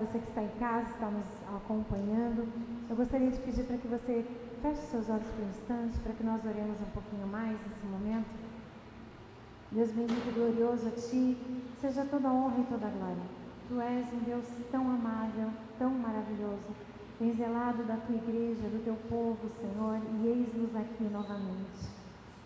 Você que está em casa, está nos acompanhando, eu gostaria de pedir para que você feche seus olhos por um instante, para que nós oremos um pouquinho mais nesse momento. Deus bendito e glorioso a Ti, seja toda a honra e toda a glória. Tu és um Deus tão amável, tão maravilhoso. Tem zelado da Tua igreja, do Teu povo, Senhor, e eis-nos aqui novamente.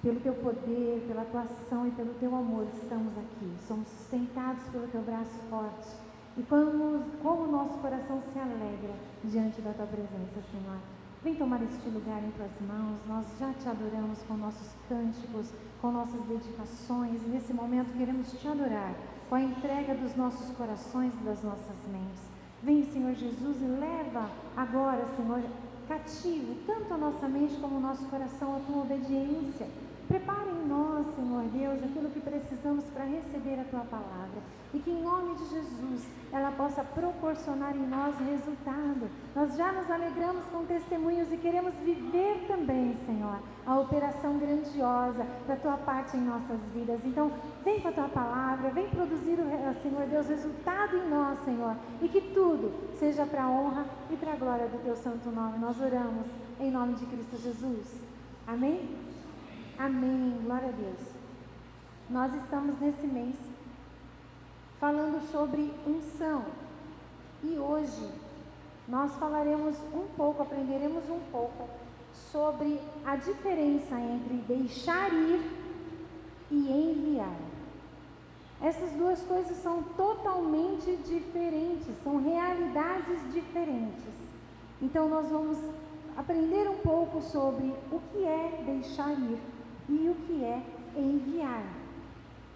Pelo Teu poder, pela Tua ação e pelo Teu amor estamos aqui. Somos sustentados pelo Teu braço forte. E como o nosso coração se alegra diante da Tua presença, Senhor. Vem tomar este lugar em Tuas mãos. Nós já Te adoramos com nossos cânticos, com nossas dedicações. E nesse momento queremos Te adorar com a entrega dos nossos corações e das nossas mentes. Vem, Senhor Jesus, e leva agora, Senhor, cativo tanto a nossa mente como o nosso coração, a Tua obediência. Prepara em nós, Senhor Deus, aquilo que precisamos para receber a Tua palavra. E que em nome de Jesus ela possa proporcionar em nós resultado. Nós já nos alegramos com testemunhos e queremos viver também, Senhor, a operação grandiosa da Tua parte em nossas vidas. Então, vem com a Tua palavra, vem produzir, Senhor Deus, resultado em nós, Senhor. E que tudo seja para a honra e para a glória do Teu santo nome. Nós oramos em nome de Cristo Jesus. Amém? Amém. Glória a Deus. Nós estamos nesse mês falando sobre unção. E hoje nós falaremos um pouco, aprenderemos um pouco sobre a diferença entre deixar ir e enviar. Essas duas coisas são totalmente diferentes, são realidades diferentes. Então nós vamos aprender um pouco sobre o que é deixar ir e o que é enviar.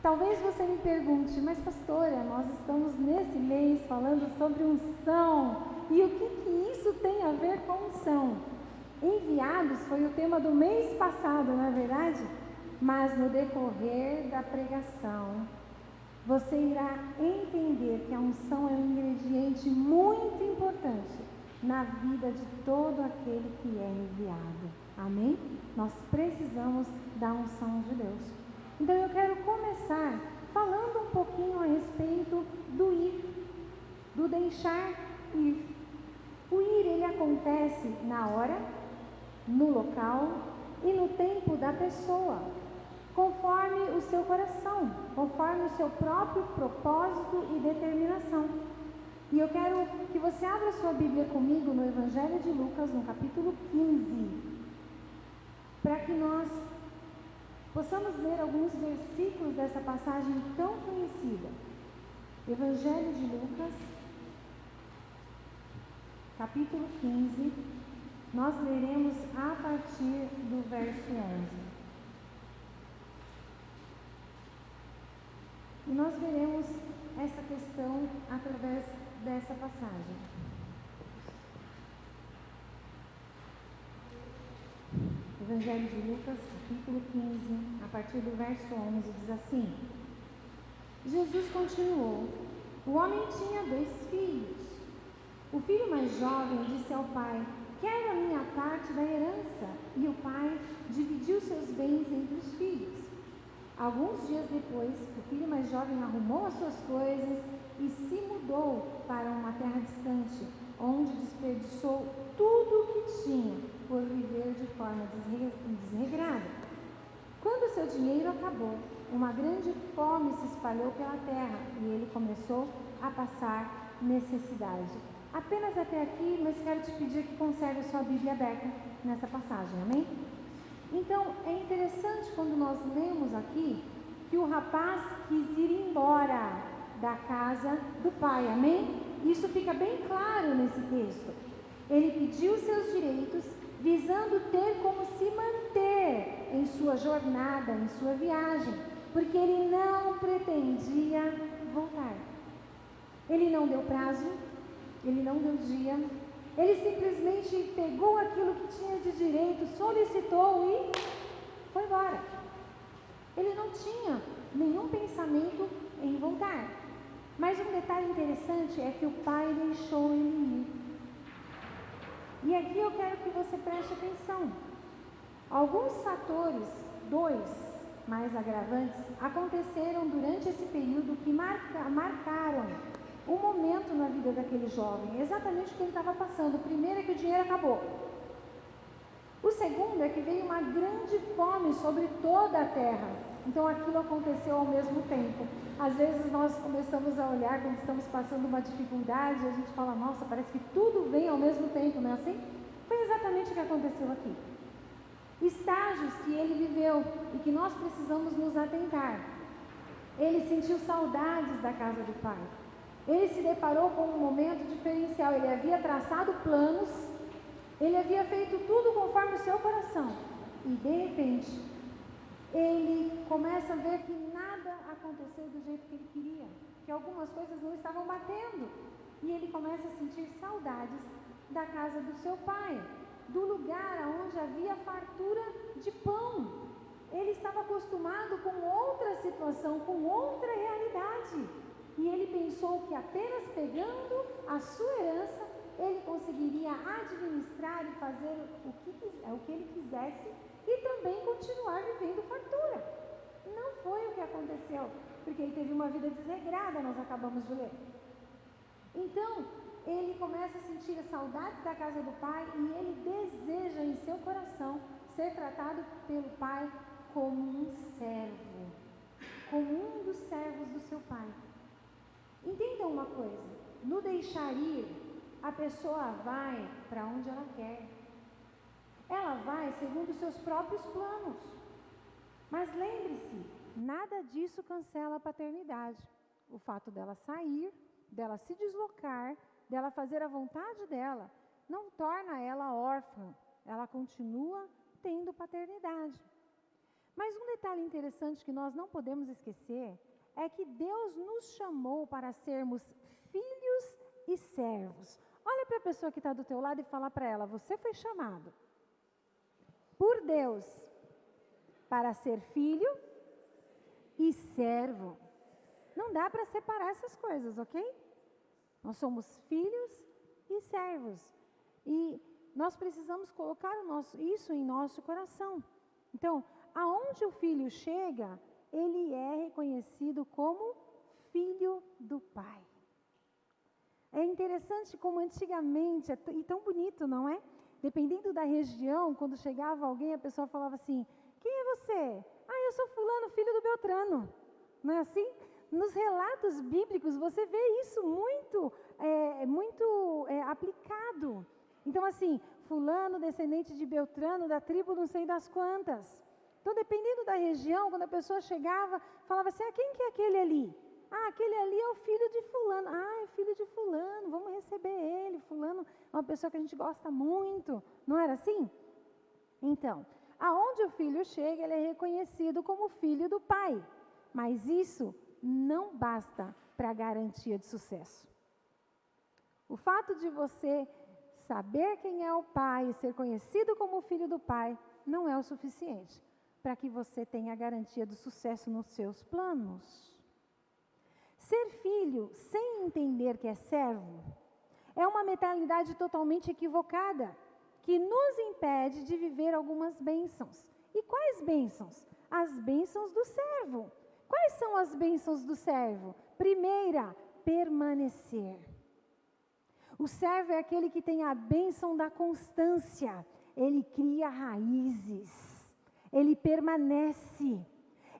Talvez você me pergunte, mas pastora, nós estamos nesse mês falando sobre unção, e o que isso tem a ver com unção? Enviados foi o tema do mês passado, não é verdade? Mas no decorrer da pregação, você irá entender que a unção é um ingrediente muito importante na vida de todo aquele que é enviado. Amém? Nós precisamos da unção de Deus. Então eu quero começar falando um pouquinho a respeito do ir, do deixar ir. O ir, ele acontece na hora, no local e no tempo da pessoa, conforme o seu coração, conforme o seu próprio propósito e determinação. E eu quero que você abra sua Bíblia comigo no Evangelho de Lucas, no capítulo 15, para que nós possamos ler alguns versículos dessa passagem tão conhecida. Evangelho de Lucas, capítulo 15, nós leremos a partir do verso 11. E nós veremos essa questão através dessa passagem. Evangelho de Lucas, capítulo 15, a partir do verso 11, diz assim: Jesus continuou: o homem tinha 2 filhos. O filho mais jovem disse ao pai: quero a minha parte da herança. E o pai dividiu seus bens entre os filhos. Alguns dias depois, o filho mais jovem arrumou as suas coisas e se mudou para uma terra distante, onde desperdiçou tudo o que tinha por viver de forma desregrada. Quando seu dinheiro acabou, uma grande fome se espalhou pela terra e ele começou a passar necessidade. Apenas até aqui, mas quero te pedir que conserve a sua Bíblia aberta nessa passagem, amém? Então, é interessante quando nós lemos aqui que o rapaz quis ir embora da casa do pai, amém? Isso fica bem claro nesse texto. Ele pediu seus direitos, visando ter como se manter em sua jornada, em sua viagem, porque ele não pretendia voltar. Ele não deu prazo, ele não deu dia, ele simplesmente pegou aquilo que tinha de direito, solicitou e foi embora. Ele não tinha nenhum pensamento em voltar. Mas um detalhe interessante é que o pai deixou ele ir. E aqui eu quero que você preste atenção. Alguns fatores, 2 mais agravantes, aconteceram durante esse período que marcaram um momento na vida daquele jovem, exatamente o que ele estava passando. O primeiro é que o dinheiro acabou. O segundo é que veio uma grande fome sobre toda a terra. Então aquilo aconteceu ao mesmo tempo. Às vezes nós começamos a olhar quando estamos passando uma dificuldade, a gente fala, nossa, parece que tudo vem ao mesmo tempo, não é assim? Foi exatamente o que aconteceu aqui. Estágios que ele viveu e que nós precisamos nos atentar. Ele sentiu saudades da casa do pai. Ele se deparou com um momento diferencial. Ele havia traçado planos, ele havia feito tudo conforme o seu coração. E de repente, ele começa a ver que nada aconteceu do jeito que ele queria, que algumas coisas não estavam batendo. E ele começa a sentir saudades da casa do seu pai, do lugar onde havia fartura de pão. Ele estava acostumado com outra situação, com outra realidade. E ele pensou que apenas pegando a sua herança, ele conseguiria administrar e fazer o que ele quisesse e também continuar vivendo fartura. Não foi o que aconteceu, porque ele teve uma vida desregrada, nós acabamos de ler. Então, ele começa a sentir as saudades da casa do pai e ele deseja em seu coração ser tratado pelo pai como um servo, como um dos servos do seu pai. Entendam uma coisa, no deixar ir, a pessoa vai para onde ela quer. Ela vai segundo os seus próprios planos. Mas lembre-se, nada disso cancela a paternidade. O fato dela sair, dela se deslocar, dela fazer a vontade dela, não torna ela órfã. Ela continua tendo paternidade. Mas um detalhe interessante que nós não podemos esquecer é que Deus nos chamou para sermos filhos e servos. Olha para a pessoa que está do teu lado e fala para ela, você foi chamado por Deus para ser filho e servo. Não dá para separar essas coisas, ok? Nós somos filhos e servos. E nós precisamos colocar isso em nosso coração. Então, aonde o filho chega, ele é reconhecido como filho do pai. É interessante como antigamente, e tão bonito, não é? Dependendo da região, quando chegava alguém, a pessoa falava assim, quem é você? Ah, eu sou fulano, filho do Beltrano. Não é assim? Nos relatos bíblicos, você vê isso muito aplicado. Então, assim, fulano, descendente de Beltrano, da tribo não sei das quantas. Então, dependendo da região, quando a pessoa chegava, falava assim, quem que é aquele ali? Ah, aquele ali é o filho de fulano. Ah, é filho de fulano, vamos receber ele. Fulano é uma pessoa que a gente gosta muito. Não era assim? Então, aonde o filho chega, ele é reconhecido como filho do pai. Mas isso não basta para a garantia de sucesso. O fato de você saber quem é o pai e ser conhecido como filho do pai não é o suficiente para que você tenha a garantia do sucesso nos seus planos. Ser filho sem entender que é servo é uma mentalidade totalmente equivocada que nos impede de viver algumas bênçãos. E quais bênçãos? As bênçãos do servo. Quais são as bênçãos do servo? Primeira, permanecer. O servo é aquele que tem a bênção da constância. Ele cria raízes. Ele permanece.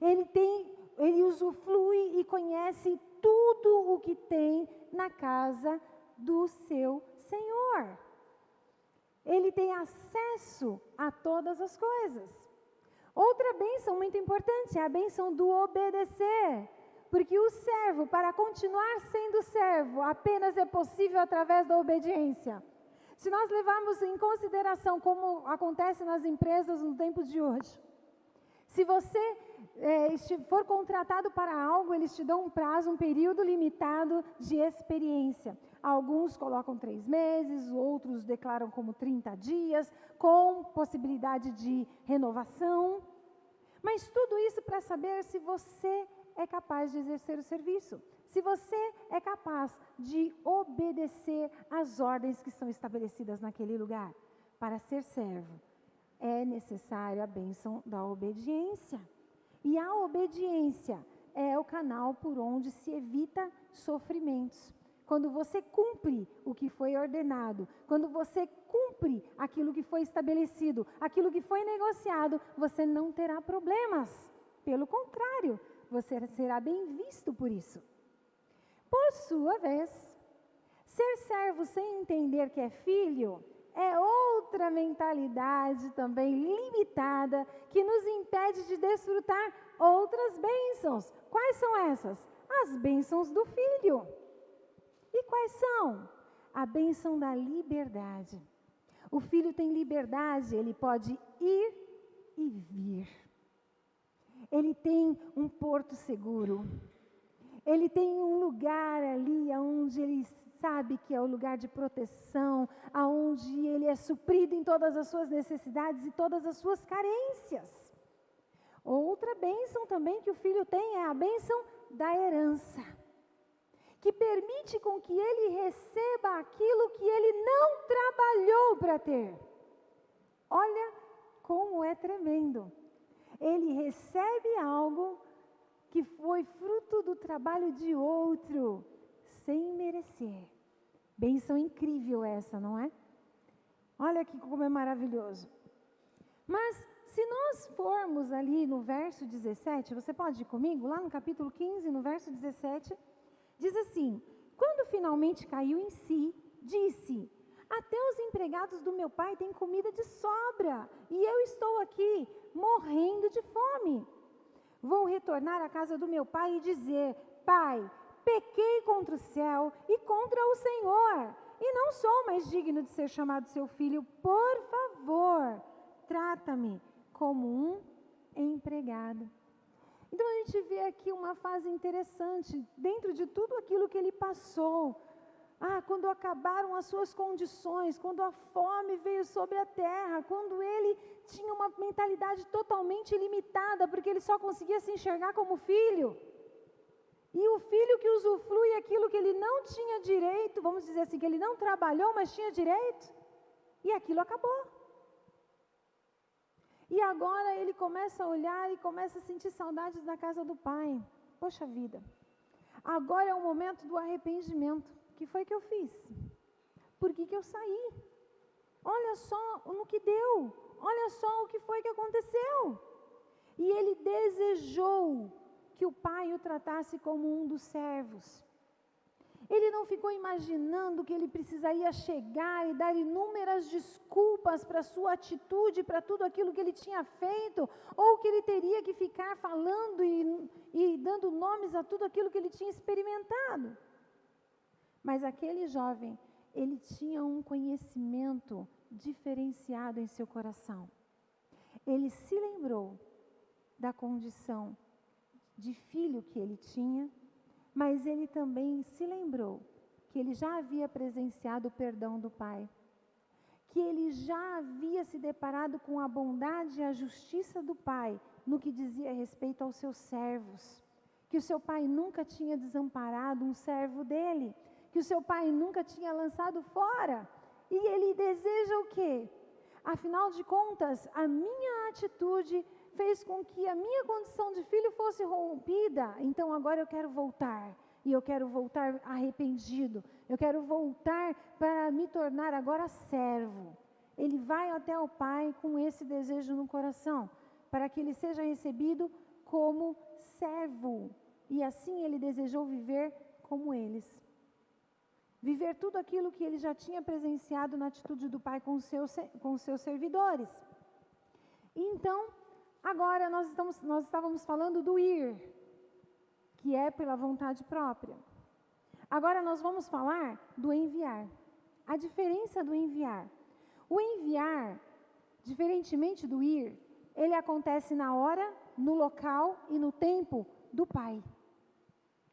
Ele usufrui e conhece tudo o que tem na casa do seu Senhor. Ele tem acesso a todas as coisas. Outra bênção muito importante é a bênção do obedecer. Porque o servo, para continuar sendo servo, apenas é possível através da obediência. Se nós levarmos em consideração como acontece nas empresas no tempo de hoje, se você for contratado para algo, eles te dão um prazo, um período limitado de experiência. Alguns colocam 3 meses, outros declaram como 30 dias, com possibilidade de renovação. Mas tudo isso para saber se você é capaz de exercer o serviço. Se você é capaz de obedecer às ordens que são estabelecidas naquele lugar. Para ser servo, é necessário a bênção da obediência. E a obediência é o canal por onde se evita sofrimentos. quando você cumpre o que foi ordenado, quando você cumpre aquilo que foi estabelecido, aquilo que foi negociado, você não terá problemas. Pelo contrário, você será bem visto por isso. Por sua vez, ser servo sem entender que é filho é outra mentalidade também limitada que nos impede de desfrutar outras bênçãos. Quais são essas? As bênçãos do filho. E quais são? A bênção da liberdade. O filho tem liberdade, ele pode ir e vir. Ele tem um porto seguro. Ele tem um lugar ali onde ele sabe que é o lugar de proteção, aonde ele é suprido em todas as suas necessidades e todas as suas carências. Outra bênção também que o filho tem é a bênção da herança, que permite com que ele receba aquilo que ele não trabalhou para ter. Olha como é tremendo. Ele recebe algo que foi fruto do trabalho de outro, sem merecer. Bênção incrível essa, não é? Olha aqui como é maravilhoso. Mas se nós formos ali no verso 17, você pode ir comigo? Lá no capítulo 15, no verso 17, diz assim: quando finalmente caiu em si, disse: até os empregados do meu pai têm comida de sobra, e eu estou aqui morrendo de fome. Vou retornar à casa do meu pai e dizer: pai, pequei contra o céu e contra o Senhor, e não sou mais digno de ser chamado seu filho. Por favor, trata-me como um empregado. Então a gente vê aqui uma fase interessante, dentro de tudo aquilo que ele passou. Quando acabaram as suas condições, quando a fome veio sobre a terra, quando ele tinha uma mentalidade totalmente limitada, porque ele só conseguia se enxergar como filho. E o filho que usufrui aquilo que ele não tinha direito, vamos dizer assim, que ele não trabalhou, mas tinha direito, e aquilo acabou. E agora ele começa a olhar e começa a sentir saudades da casa do pai. Poxa vida, agora é o momento do arrependimento. O que foi que eu fiz? Por que eu saí? Olha só no que deu, olha só o que foi que aconteceu. E ele desejou que o pai o tratasse como um dos servos. Ele não ficou imaginando que ele precisaria chegar e dar inúmeras desculpas para a sua atitude, para tudo aquilo que ele tinha feito, ou que ele teria que ficar falando e dando nomes a tudo aquilo que ele tinha experimentado. Mas aquele jovem, ele tinha um conhecimento diferenciado em seu coração. Ele se lembrou da condição de filho que ele tinha, mas ele também se lembrou que ele já havia presenciado o perdão do pai, que ele já havia se deparado com a bondade e a justiça do pai no que dizia respeito aos seus servos, que o seu pai nunca tinha desamparado um servo dele, que o seu pai nunca tinha lançado fora. E ele deseja o quê? Afinal de contas, a minha atitude fez com que a minha condição de filho fosse rompida, então agora eu quero voltar, e eu quero voltar arrependido, eu quero voltar para me tornar agora servo. Ele vai até o pai com esse desejo no coração, para que ele seja recebido como servo, e assim ele desejou viver como eles. Viver tudo aquilo que ele já tinha presenciado na atitude do pai com os seus servidores. E então, agora nós estávamos falando do ir, que é pela vontade própria. Agora nós vamos falar do enviar. A diferença do enviar. O enviar, diferentemente do ir, ele acontece na hora, no local e no tempo do Pai.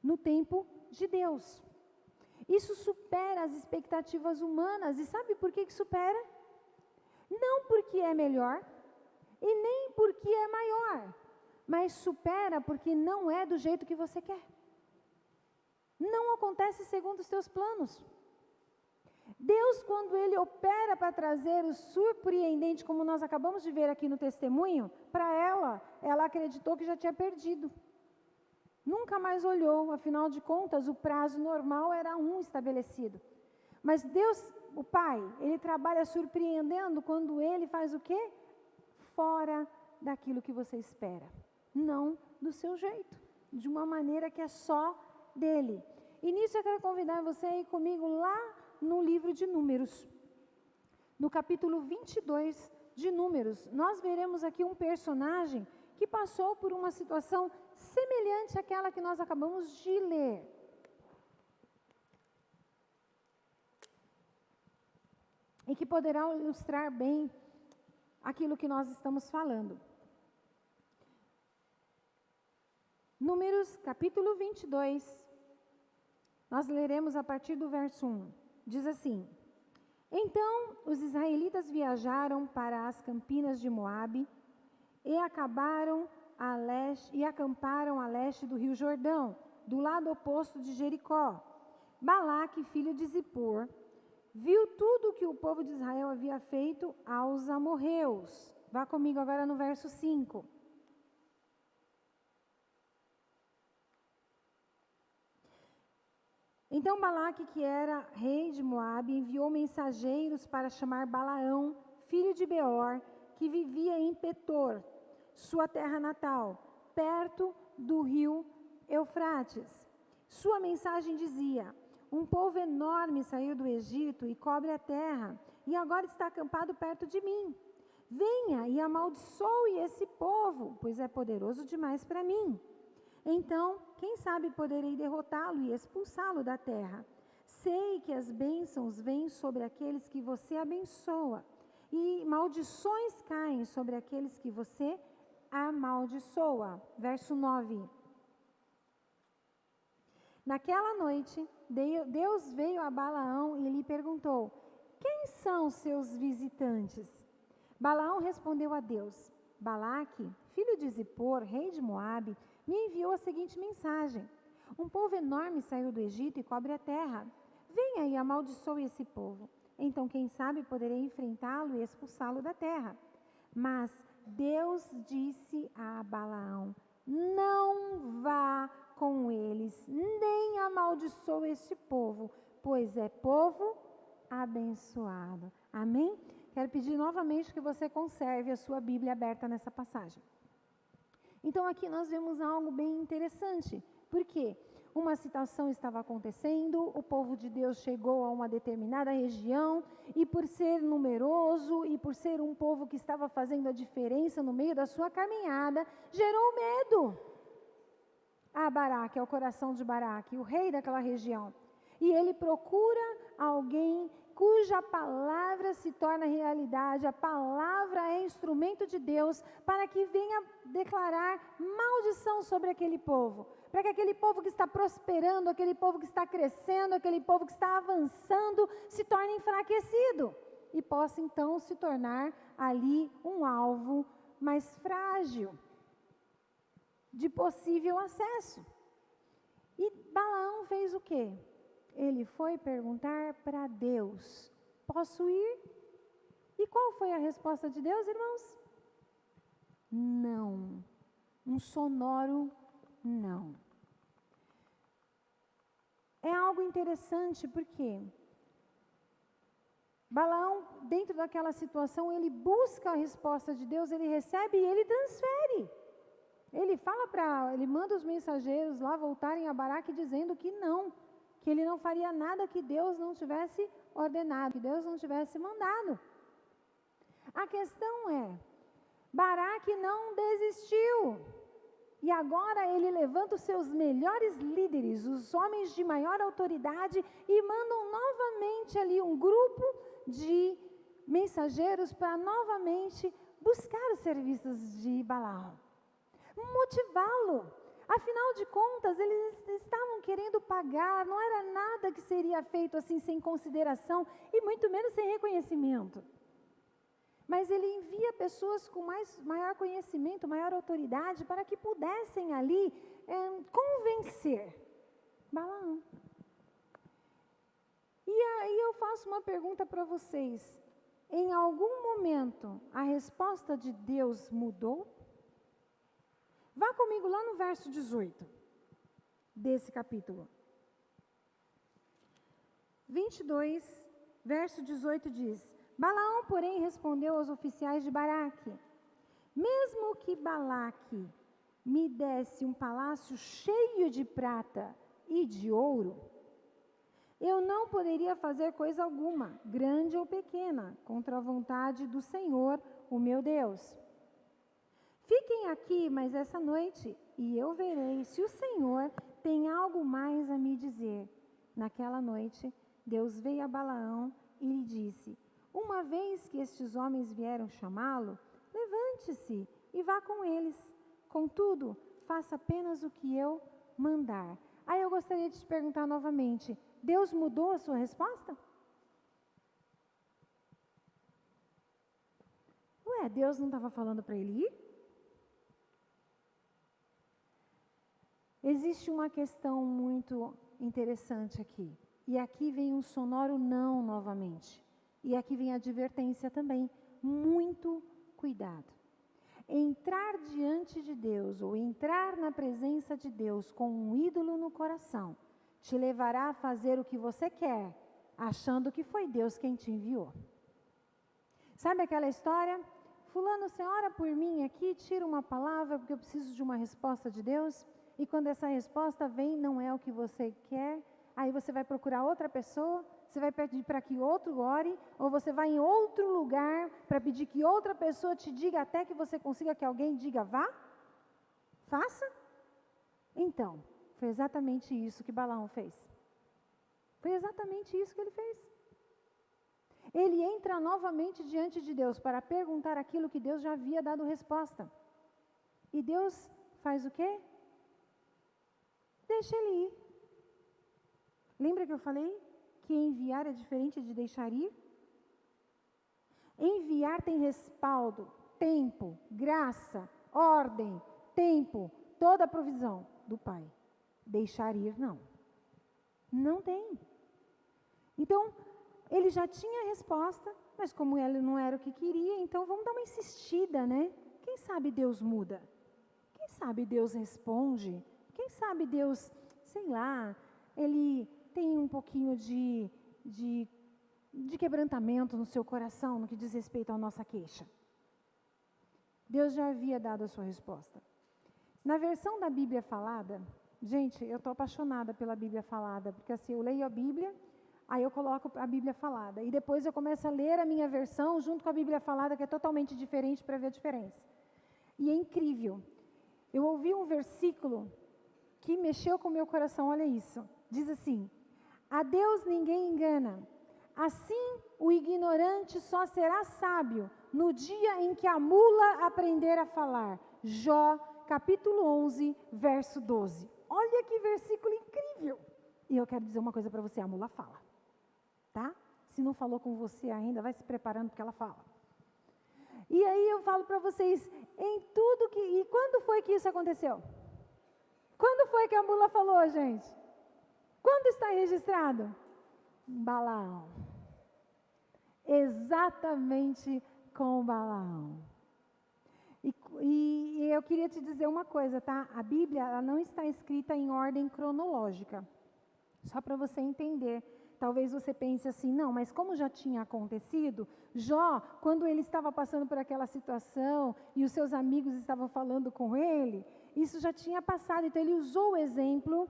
No tempo de Deus. Isso supera as expectativas humanas. E sabe por que supera? Não porque é melhor e nem porque é maior, mas supera porque não é do jeito que você quer. Não acontece segundo os teus planos. Deus, quando Ele opera para trazer o surpreendente, como nós acabamos de ver aqui no testemunho, para ela acreditou que já tinha perdido. Nunca mais olhou, afinal de contas, o prazo normal era um estabelecido. Mas Deus, o Pai, Ele trabalha surpreendendo quando Ele faz o quê? Fora daquilo que você espera. Não do seu jeito, de uma maneira que é só dEle. E nisso eu quero convidar você a ir comigo lá no livro de Números. No capítulo 22 de Números, nós veremos aqui um personagem que passou por uma situação semelhante àquela que nós acabamos de ler. E que poderá ilustrar bem aquilo que nós estamos falando. Números, capítulo 22, nós leremos a partir do verso 1. Diz assim: Então os israelitas viajaram para as campinas de Moabe e acamparam a leste do rio Jordão, do lado oposto de Jericó. Balaque, filho de Zippor, viu tudo o que o povo de Israel havia feito aos amorreus. Vá comigo agora no verso 5. Então Balaque, que era rei de Moabe, enviou mensageiros para chamar Balaão, filho de Beor, que vivia em Petor, sua terra natal, perto do rio Eufrates. Sua mensagem dizia: Um povo enorme saiu do Egito e cobre a terra, e agora está acampado perto de mim. Venha e amaldiçoe esse povo, pois é poderoso demais para mim. Então, quem sabe poderei derrotá-lo e expulsá-lo da terra. Sei que as bênçãos vêm sobre aqueles que você abençoa, e maldições caem sobre aqueles que você amaldiçoa. Verso 9. Naquela noite, Deus veio a Balaão e lhe perguntou: Quem são seus visitantes? Balaão respondeu a Deus: Balaque, filho de Zippor, rei de Moabe, me enviou a seguinte mensagem: Um povo enorme saiu do Egito e cobre a terra. Venha e amaldiçoe esse povo. Então, quem sabe, poderei enfrentá-lo e expulsá-lo da terra. Mas Deus disse a Balaão: Não vá com eles, nem amaldiçoe este povo, pois é povo abençoado. Amém? Quero pedir novamente que você conserve a sua Bíblia aberta nessa passagem. Então aqui nós vemos algo bem interessante, porque uma situação estava acontecendo, o povo de Deus chegou a uma determinada região, e por ser numeroso, e por ser um povo que estava fazendo a diferença no meio da sua caminhada, gerou medo a Baraque, ao coração de Baraque, o rei daquela região. E ele procura alguém cuja palavra se torna realidade, a palavra é instrumento de Deus para que venha declarar maldição sobre aquele povo, para que aquele povo que está prosperando, aquele povo que está crescendo, aquele povo que está avançando, se torne enfraquecido e possa então se tornar ali um alvo mais frágil de possível acesso. E Balaão fez o quê? Ele foi perguntar para Deus: posso ir? E qual foi a resposta de Deus, irmãos? Não. Um sonoro não. É algo interessante porque Balaão, dentro daquela situação, ele busca a resposta de Deus, ele recebe e ele transfere. Ele manda os mensageiros lá voltarem a Baraque dizendo que não, que ele não faria nada que Deus não tivesse ordenado, que Deus não tivesse mandado. A questão é, Baraque não desistiu. E agora ele levanta os seus melhores líderes, os homens de maior autoridade, e mandam novamente ali um grupo de mensageiros para novamente buscar os serviços de Balaão, motivá-lo. Afinal de contas, eles estavam querendo pagar, não era nada que seria feito assim sem consideração e muito menos sem reconhecimento. Mas ele envia pessoas com maior conhecimento, maior autoridade, para que pudessem ali convencer Balaão. E aí eu faço uma pergunta para vocês: em algum momento a resposta de Deus mudou? Vá comigo lá no verso 18. desse capítulo. 22, verso 18 diz: Balaão, porém, respondeu aos oficiais de Balaque: mesmo que Balaque me desse um palácio cheio de prata e de ouro, eu não poderia fazer coisa alguma, grande ou pequena, contra a vontade do Senhor, o meu Deus. Fiquem aqui mais essa noite, e eu verei se o Senhor tem algo mais a me dizer. Naquela noite, Deus veio a Balaão e lhe disse: uma vez que estes homens vieram chamá-lo, levante-se e vá com eles. Contudo, faça apenas o que eu mandar. Aí eu gostaria de te perguntar novamente: Deus mudou a sua resposta? Ué, Deus não estava falando para ele ir? Existe uma questão muito interessante aqui. E aqui vem um sonoro não novamente. E aqui vem a advertência também. Muito cuidado. Entrar diante de Deus ou entrar na presença de Deus com um ídolo no coração te levará a fazer o que você quer, achando que foi Deus quem te enviou. Sabe aquela história? Fulano, você ora por mim aqui, tira uma palavra porque eu preciso de uma resposta de Deus. E quando essa resposta vem, não é o que você quer, aí você vai procurar outra pessoa, você vai pedir para que outro ore, ou você vai em outro lugar para pedir que outra pessoa te diga até que você consiga que alguém diga vá, faça. Então, foi exatamente isso que Balaão fez. Foi exatamente isso que ele fez. Ele entra novamente diante de Deus para perguntar aquilo que Deus já havia dado resposta. E Deus faz o quê? Deixa ele ir. Lembra que eu falei que enviar é diferente de deixar ir? Enviar tem respaldo, tempo, graça, ordem, tempo, toda a provisão do Pai. Deixar ir, não. Não tem. Então, ele já tinha a resposta, mas como ele não era o que queria, então vamos dar uma insistida, né? Quem sabe Deus muda? Quem sabe Deus responde? Quem sabe Deus, sei lá, ele tem um pouquinho de quebrantamento no seu coração, no que diz respeito à nossa queixa. Deus já havia dado a sua resposta. Na versão da Bíblia falada, gente, eu estou apaixonada pela Bíblia falada, porque assim, eu leio a Bíblia, aí eu coloco a Bíblia falada, e depois eu começo a ler a minha versão junto com a Bíblia falada, que é totalmente diferente, para ver a diferença. E é incrível. Eu ouvi um versículo que mexeu com o meu coração, olha isso. Diz assim: a Deus ninguém engana, assim o ignorante só será sábio no dia em que a mula aprender a falar. Jó, capítulo 11, verso 12. Olha que versículo incrível. E eu quero dizer uma coisa para você, a mula fala, tá? Se não falou com você ainda, vai se preparando porque ela fala. E aí eu falo para vocês, em tudo que... E quando foi que isso aconteceu? Quando foi que a mula falou, gente? Quando está registrado? Balaão. Exatamente com Balaão. E eu queria te dizer uma coisa, tá? A Bíblia, ela não está escrita em ordem cronológica. Só para você entender. Talvez você pense assim, não, mas como já tinha acontecido, Jó, quando ele estava passando por aquela situação e os seus amigos estavam falando com ele, isso já tinha passado, então ele usou o exemplo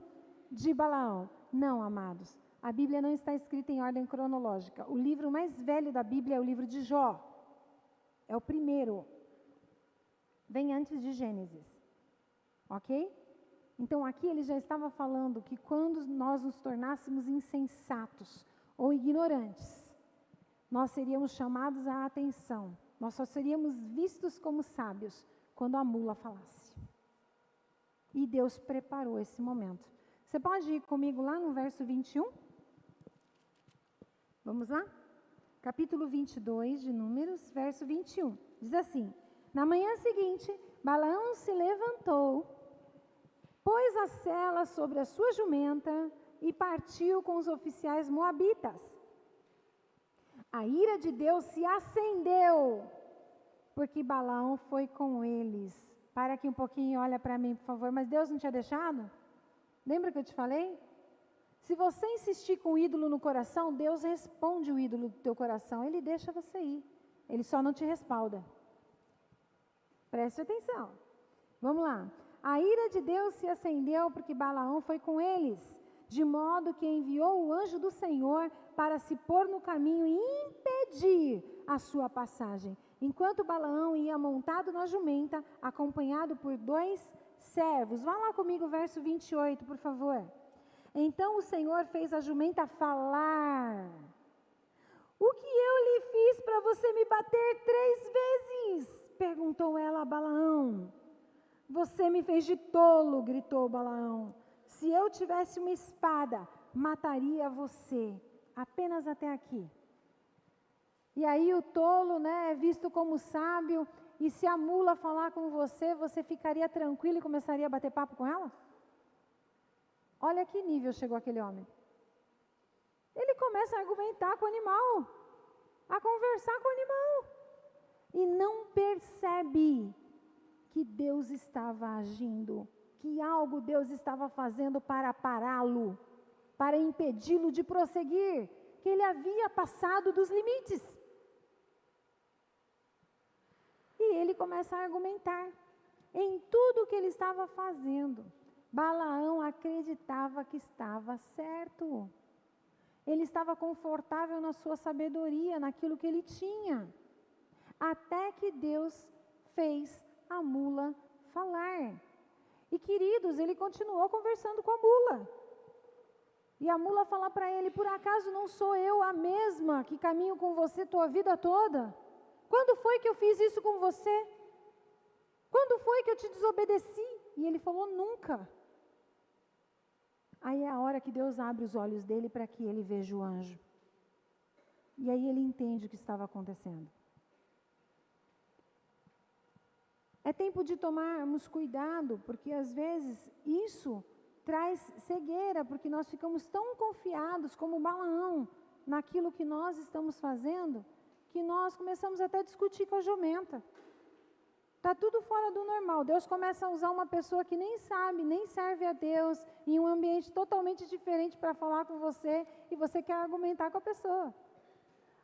de Balaão. Não, amados, a Bíblia não está escrita em ordem cronológica. O livro mais velho da Bíblia é o livro de Jó. É o primeiro. Vem antes de Gênesis. Ok? Então aqui ele já estava falando que quando nós nos tornássemos insensatos ou ignorantes, nós seríamos chamados à atenção. Nós só seríamos vistos como sábios quando a mula falasse. E Deus preparou esse momento. Você pode ir comigo lá no verso 21? Vamos lá? Capítulo 22 de Números, verso 21. Diz assim: na manhã seguinte, Balaão se levantou, pôs a sela sobre a sua jumenta e partiu com os oficiais moabitas. A ira de Deus se acendeu, porque Balaão foi com eles. Para aqui um pouquinho, olha para mim, por favor. Mas Deus não tinha deixado? Lembra que eu te falei? Se você insistir com o ídolo no coração, Deus responde o ídolo do teu coração. Ele deixa você ir. Ele só não te respalda. Preste atenção. Vamos lá. A ira de Deus se acendeu porque Balaão foi com eles, de modo que enviou o anjo do Senhor para se pôr no caminho e impedir a sua passagem. Enquanto Balaão ia montado na jumenta, acompanhado por 2 servos. Vá lá comigo, verso 28, por favor. Então o Senhor fez a jumenta falar. O que eu lhe fiz para você me bater 3 vezes? Perguntou ela a Balaão. Você me fez de tolo, gritou Balaão. Se eu tivesse uma espada, mataria você. Apenas até aqui. E aí o tolo, né, é visto como sábio. E se a mula falar com você, você ficaria tranquilo e começaria a bater papo com ela? Olha que nível chegou aquele homem. Ele começa a argumentar com o animal, a conversar com o animal. E não percebe que Deus estava agindo, que algo Deus estava fazendo para pará-lo, para impedi-lo de prosseguir, que ele havia passado dos limites. E ele começa a argumentar em tudo o que ele estava fazendo. Balaão acreditava que estava certo. Ele estava confortável na sua sabedoria, naquilo que ele tinha. Até que Deus fez a mula falar. E queridos, ele continuou conversando com a mula. E a mula fala para ele: por acaso não sou eu a mesma que caminho com você tua vida toda? Quando foi que eu fiz isso com você? Quando foi que eu te desobedeci? E ele falou: nunca. Aí é a hora que Deus abre os olhos dele para que ele veja o anjo. E aí ele entende o que estava acontecendo. É tempo de tomarmos cuidado, porque às vezes isso traz cegueira, porque nós ficamos tão confiados como Balaão naquilo que nós estamos fazendo, que nós começamos até a discutir com a jumenta. Está tudo fora do normal. Deus começa a usar uma pessoa que nem sabe, nem serve a Deus, em um ambiente totalmente diferente para falar com você, e você quer argumentar com a pessoa.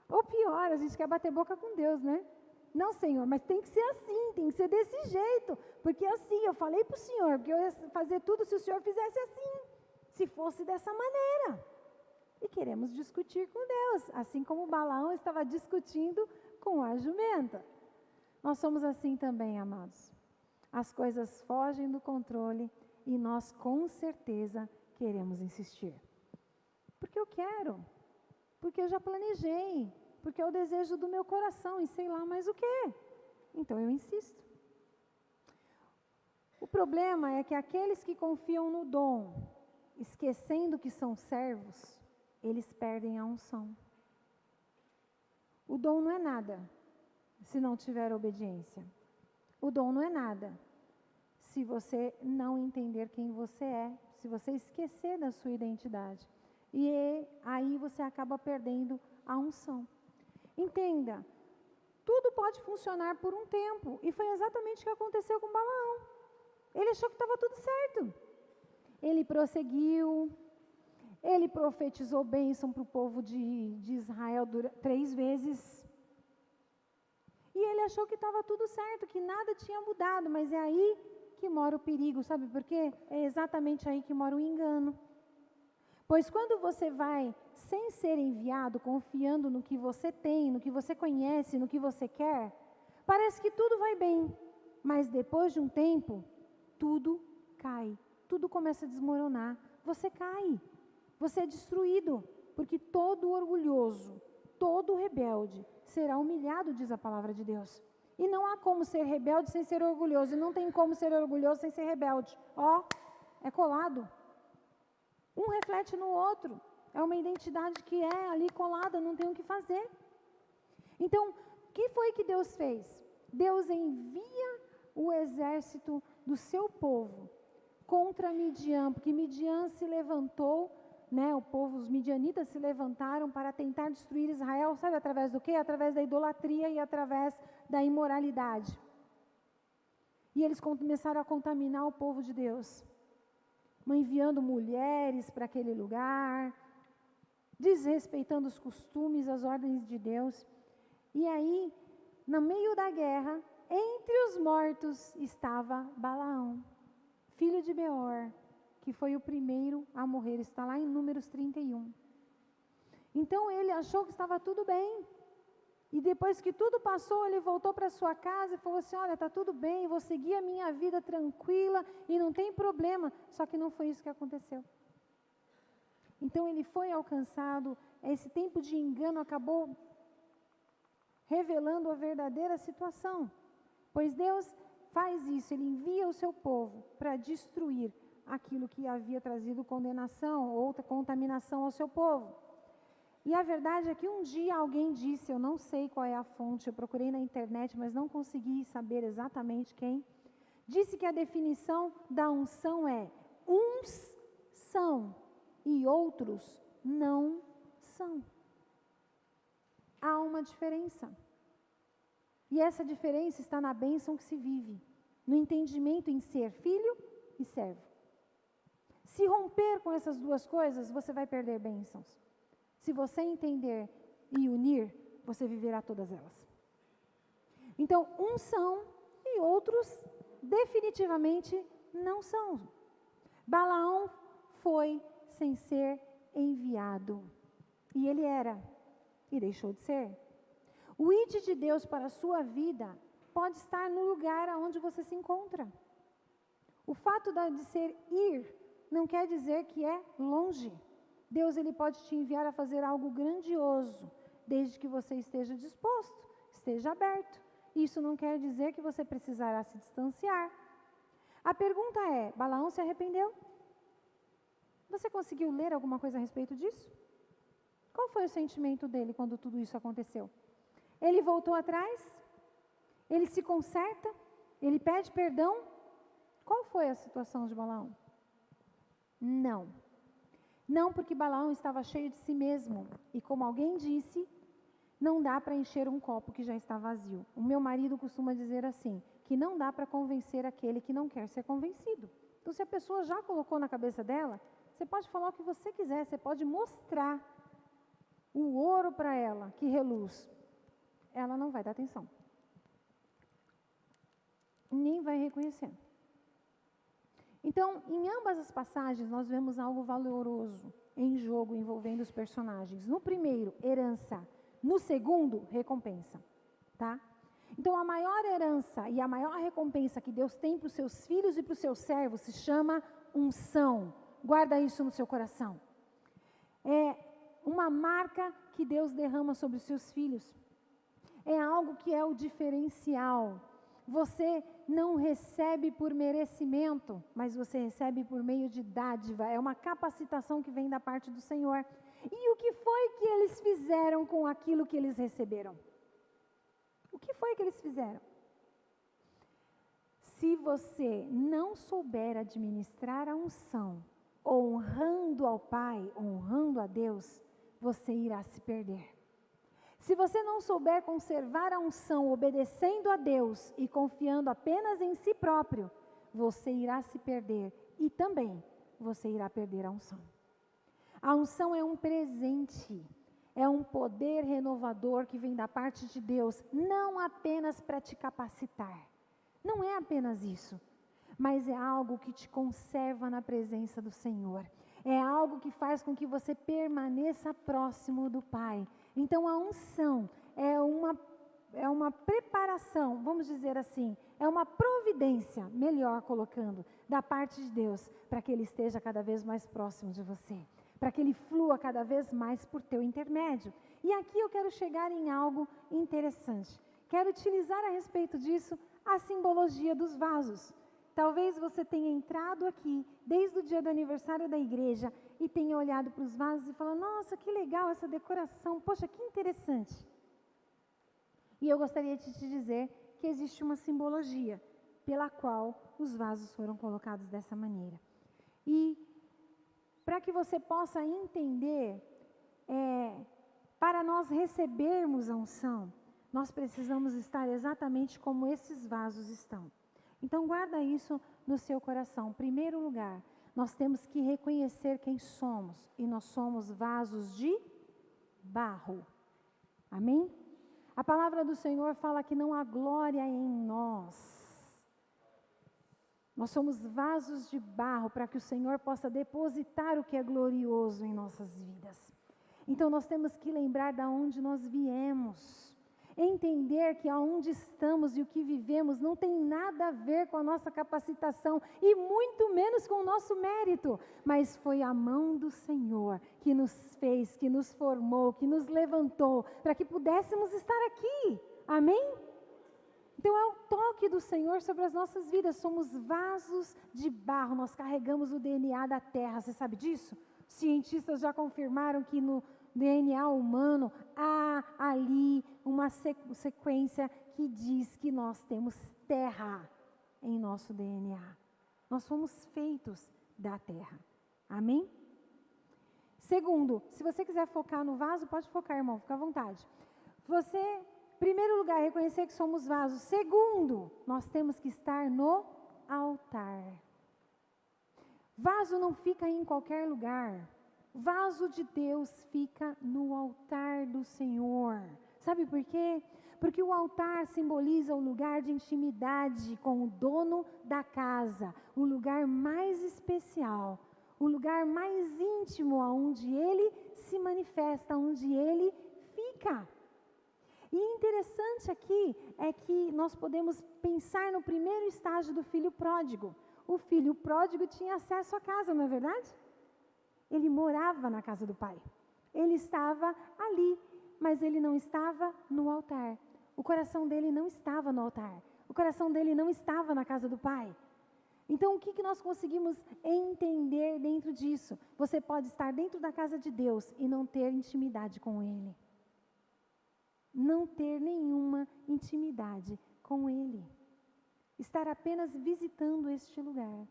Ou pior, a gente quer bater boca com Deus, né? Não, Senhor, mas tem que ser assim, tem que ser desse jeito, porque assim, eu falei para o Senhor, que eu ia fazer tudo se o Senhor fizesse assim, se fosse dessa maneira. E queremos discutir com Deus, assim como Balaão estava discutindo com a jumenta. Nós somos assim também, amados. As coisas fogem do controle e nós com certeza queremos insistir. Porque eu quero, porque eu já planejei, porque é o desejo do meu coração e sei lá mais o quê. Então eu insisto. O problema é que aqueles que confiam no dom, esquecendo que são servos, eles perdem a unção. O dom não é nada se não tiver obediência. O dom não é nada se você não entender quem você é, se você esquecer da sua identidade. E aí você acaba perdendo a unção. Entenda, tudo pode funcionar por um tempo, e foi exatamente o que aconteceu com Balaão. Ele achou que estava tudo certo. Ele prosseguiu, ele profetizou bênção para o povo de Israel 3 vezes. E ele achou que estava tudo certo, que nada tinha mudado, mas é aí que mora o perigo, sabe por quê? É exatamente aí que mora o engano. Pois quando você vai sem ser enviado, confiando no que você tem, no que você conhece, no que você quer, parece que tudo vai bem, mas depois de um tempo, tudo cai, tudo começa a desmoronar, você cai, você é destruído, porque todo orgulhoso, todo rebelde será humilhado, diz a palavra de Deus. E não há como ser rebelde sem ser orgulhoso, e não tem como ser orgulhoso sem ser rebelde. É colado. Um reflete no outro. É uma identidade que é ali colada, não tem o que fazer. Então, o que foi que Deus fez? Deus envia o exército do seu povo contra Midian, porque Midian se levantou, né, os midianitas se levantaram para tentar destruir Israel, sabe através do quê? Através da idolatria e através da imoralidade. E eles começaram a contaminar o povo de Deus. enviando mulheres para aquele lugar, desrespeitando os costumes, as ordens de Deus. E aí, no meio da guerra, entre os mortos estava Balaão, filho de Beor, que foi o primeiro a morrer. Está lá em Números 31. Então ele achou que estava tudo bem. E depois que tudo passou, ele voltou para sua casa e falou assim: olha, está tudo bem, vou seguir a minha vida tranquila e não tem problema. Só que não foi isso que aconteceu. Então ele foi alcançado, esse tempo de engano acabou revelando a verdadeira situação. Pois Deus faz isso, Ele envia o seu povo para destruir aquilo que havia trazido condenação ou contaminação ao seu povo. E a verdade é que um dia alguém disse, eu não sei qual é a fonte, eu procurei na internet, mas não consegui saber exatamente quem, disse que a definição da unção é: uns são e outros não são. Há uma diferença. E essa diferença está na bênção que se vive, no entendimento em ser filho e servo. Se romper com essas duas coisas, você vai perder bênçãos. Se você entender e unir, você viverá todas elas. Então, uns são e outros definitivamente não são. Balaão foi sem ser enviado. E ele era, e deixou de ser. O ide de Deus para a sua vida pode estar no lugar onde você se encontra. O fato de ser ir não quer dizer que é longe. Deus ele pode te enviar a fazer algo grandioso, desde que você esteja disposto, esteja aberto. Isso não quer dizer que você precisará se distanciar. A pergunta é: Balaão se arrependeu? Você conseguiu ler alguma coisa a respeito disso? Qual foi o sentimento dele quando tudo isso aconteceu? Ele voltou atrás? Ele se conserta? Ele pede perdão? Qual foi a situação de Balaão? Não. Não, porque Balaão estava cheio de si mesmo. E como alguém disse, não dá para encher um copo que já está vazio. O meu marido costuma dizer assim, que não dá para convencer aquele que não quer ser convencido. Então, se a pessoa já colocou na cabeça dela, você pode falar o que você quiser, você pode mostrar o ouro para ela, que reluz. Ela não vai dar atenção. Nem vai reconhecer. Então, em ambas as passagens, nós vemos algo valoroso em jogo envolvendo os personagens. No primeiro, herança. No segundo, recompensa. Tá? Então, a maior herança e a maior recompensa que Deus tem para os seus filhos e para os seus servos se chama unção. Guarda isso no seu coração. É uma marca que Deus derrama sobre os seus filhos. É algo que é o diferencial. Você não recebe por merecimento, mas você recebe por meio de dádiva. É uma capacitação que vem da parte do Senhor. E o que foi que eles fizeram com aquilo que eles receberam? O que foi que eles fizeram? Se você não souber administrar a unção, honrando ao Pai, honrando a Deus, você irá se perder. Se você não souber conservar a unção, obedecendo a Deus e confiando apenas em si próprio, você irá se perder e também você irá perder a unção. A unção é um presente, é um poder renovador que vem da parte de Deus, não apenas para te capacitar, não é apenas isso, mas é algo que te conserva na presença do Senhor. É algo que faz com que você permaneça próximo do Pai. Então a unção é uma preparação, vamos dizer assim, é uma providência, melhor colocando, da parte de Deus, para que Ele esteja cada vez mais próximo de você, para que Ele flua cada vez mais por teu intermédio. E aqui eu quero chegar em algo interessante. Quero utilizar a respeito disso a simbologia dos vasos. Talvez você tenha entrado aqui desde o dia do aniversário da igreja e tenha olhado para os vasos e falado: nossa, que legal essa decoração, poxa, que interessante. E eu gostaria de te dizer que existe uma simbologia pela qual os vasos foram colocados dessa maneira. E para que você possa entender, para nós recebermos a unção, nós precisamos estar exatamente como esses vasos estão. Então guarda isso no seu coração. Em primeiro lugar, nós temos que reconhecer quem somos. E nós somos vasos de barro. Amém? A palavra do Senhor fala que não há glória em nós. Nós somos vasos de barro para que o Senhor possa depositar o que é glorioso em nossas vidas. Então nós temos que lembrar de onde nós viemos. Entender que aonde estamos e o que vivemos não tem nada a ver com a nossa capacitação e muito menos com o nosso mérito, mas foi a mão do Senhor que nos fez, que nos formou, que nos levantou para que pudéssemos estar aqui. Amém? Então é o toque do Senhor sobre as nossas vidas. Somos vasos de barro, nós carregamos o DNA da terra. Você sabe disso? Cientistas já confirmaram que no DNA humano há ali uma sequência que diz que nós temos terra em nosso DNA. Nós fomos feitos da terra. Amém? Segundo, se você quiser focar no vaso, pode focar, irmão, fica à vontade. Você, em primeiro lugar, reconhecer que somos vasos. Segundo, nós temos que estar no altar. Vaso não fica em qualquer lugar. Vaso de Deus fica no altar do Senhor. Sabe por quê? Porque o altar simboliza o lugar de intimidade com o dono da casa, o lugar mais especial, o lugar mais íntimo onde ele se manifesta, onde ele fica. E interessante aqui é que nós podemos pensar no primeiro estágio do filho pródigo. O filho pródigo tinha acesso à casa, não é verdade? Ele morava na casa do pai. Ele estava ali, mas ele não estava no altar. O coração dele não estava no altar. O coração dele não estava na casa do pai. Então, o que nós conseguimos entender dentro disso? Você pode estar dentro da casa de Deus e não ter intimidade com Ele. Não ter nenhuma intimidade com Ele. Estar apenas visitando este lugar.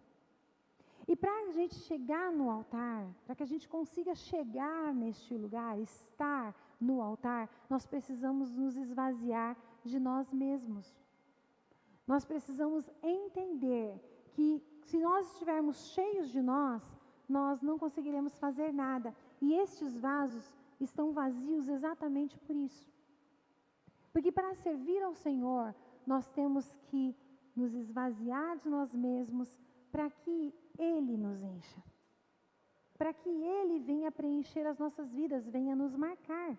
E para a gente chegar no altar, para que a gente consiga chegar neste lugar, estar no altar, nós precisamos nos esvaziar de nós mesmos. Nós precisamos entender que se nós estivermos cheios de nós não conseguiremos fazer nada. E estes vasos estão vazios exatamente por isso. Porque para servir ao Senhor, nós temos que nos esvaziar de nós mesmos para que Ele nos encha. Para que Ele venha preencher as nossas vidas, venha nos marcar.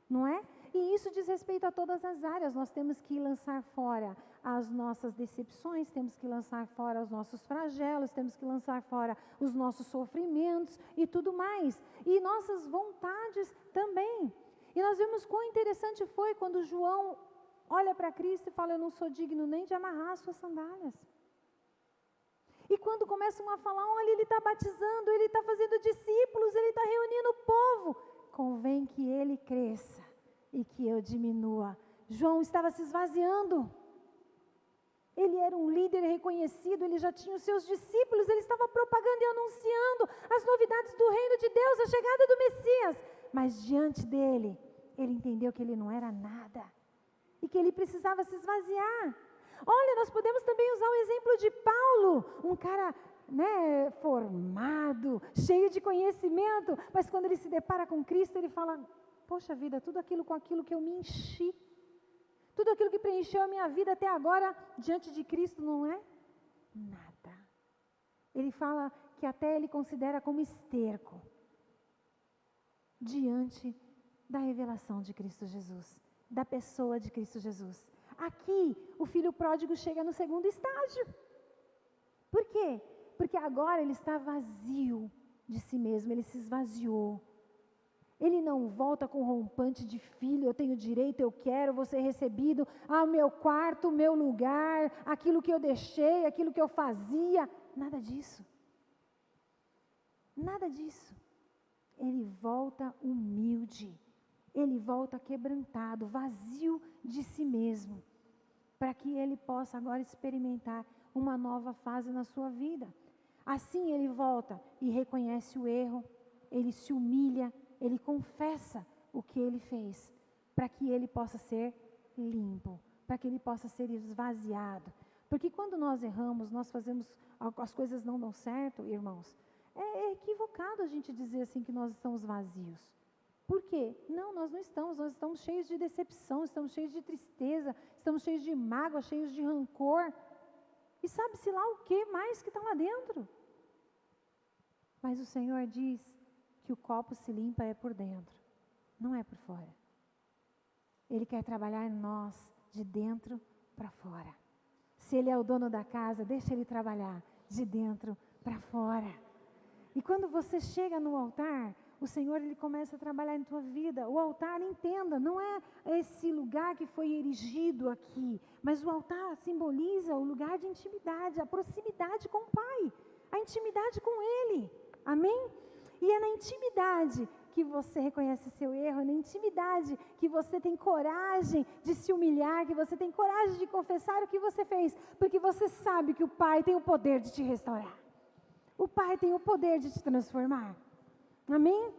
Não é? E isso diz respeito a todas as áreas. Nós temos que lançar fora as nossas decepções, temos que lançar fora os nossos flagelos, temos que lançar fora os nossos sofrimentos e tudo mais. E nossas vontades também. E nós vimos quão interessante foi quando João olha para Cristo e fala: eu não sou digno nem de amarrar as suas sandálias. E quando começam a falar: olha, ele está batizando, ele está fazendo discípulos, ele está reunindo o povo. Convém que ele cresça e que eu diminua. João estava se esvaziando. Ele era um líder reconhecido, ele já tinha os seus discípulos, ele estava propagando e anunciando as novidades do reino de Deus, a chegada do Messias. Mas diante dele, ele entendeu que ele não era nada e que ele precisava se esvaziar. Olha, nós podemos também usar o exemplo de Paulo, um cara, formado, cheio de conhecimento, mas quando ele se depara com Cristo, ele fala: poxa vida, tudo aquilo com aquilo que eu me enchi, tudo aquilo que preencheu a minha vida até agora, diante de Cristo não é nada. Ele fala que até ele considera como esterco, diante da revelação de Cristo Jesus, da pessoa de Cristo Jesus. Aqui, o filho pródigo chega no segundo estágio. Por quê? Porque agora ele está vazio de si mesmo, ele se esvaziou. Ele não volta com rompante de filho: eu tenho direito, eu quero, vou ser recebido, o meu quarto, o meu lugar, aquilo que eu deixei, aquilo que eu fazia. Nada disso. Nada disso. Ele volta humilde. Ele volta quebrantado, vazio de si mesmo, para que ele possa agora experimentar uma nova fase na sua vida. Assim ele volta e reconhece o erro, ele se humilha, ele confessa o que ele fez, para que ele possa ser limpo, para que ele possa ser esvaziado, Porque quando nós erramos, nós fazemos, as coisas não dão certo, irmãos, é equivocado a gente dizer assim que nós estamos vazios. Por quê? Não, nós não estamos, nós estamos cheios de decepção, estamos cheios de tristeza, estamos cheios de mágoa, cheios de rancor. E sabe-se lá o que mais que está lá dentro. Mas o Senhor diz que o copo se limpa é por dentro, não é por fora. Ele quer trabalhar em nós de dentro para fora. Se Ele é o dono da casa, deixa Ele trabalhar de dentro para fora. E quando você chega no altar, o Senhor Ele começa a trabalhar em tua vida. O altar, entenda, não é esse lugar que foi erigido aqui, mas o altar simboliza o lugar de intimidade, a proximidade com o Pai, a intimidade com Ele. Amém? E é na intimidade que você reconhece seu erro, é na intimidade que você tem coragem de se humilhar, que você tem coragem de confessar o que você fez, porque você sabe que o Pai tem o poder de te restaurar. O Pai tem o poder de te transformar. Amém?